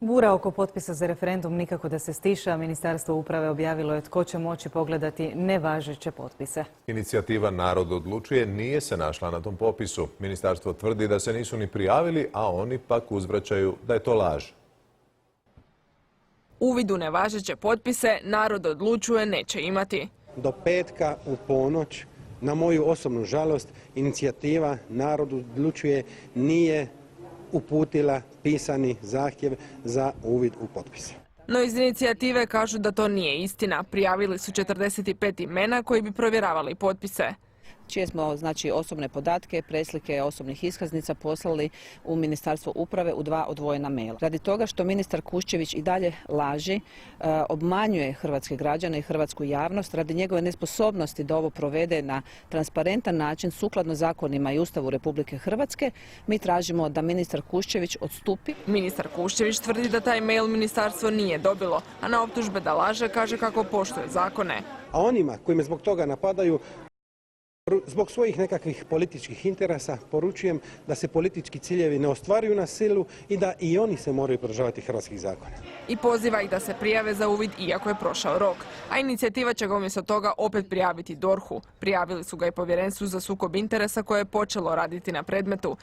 Bura oko potpisa za referendum nikako da se stiša. Ministarstvo uprave objavilo je tko će moći pogledati nevažeće potpise. Inicijativa Narod odlučuje nije se našla na tom popisu. Ministarstvo tvrdi da se nisu ni prijavili, a oni pak uzvraćaju da je to laž. Uvid u nevažeće potpise Narod odlučuje neće imati. Do petka u ponoć, na moju osobnu žalost, inicijativa Narod odlučuje nije uputila pisani zahtjev za uvid u potpise. No iz inicijative kažu da to nije istina. Prijavili su 45 imena koji bi provjeravali potpise. Čije smo osobne podatke, preslike osobnih iskaznica poslali u Ministarstvo uprave u 2 odvojena maila. Radi toga što ministar Kuščević i dalje laži, obmanjuje hrvatske građane i hrvatsku javnost, radi njegove nesposobnosti da ovo provede na transparentan način sukladno zakonima i Ustavu Republike Hrvatske, mi tražimo da ministar Kuščević odstupi. Ministar Kuščević tvrdi da taj mail ministarstvo nije dobilo, a na optužbe da laže kaže kako poštuje zakone. A onima koji me zbog toga napadaju, zbog svojih nekakvih političkih interesa, poručujem da se politički ciljevi ne ostvaruju na silu i da i oni se moraju pridržavati hrvatskih zakona. I poziva ih da se prijave za uvid iako je prošao rok. A inicijativa će ga umjesto toga opet prijaviti DORH-u. Prijavili su ga i Povjerenstvu za sukob interesa koje je počelo raditi na predmetu.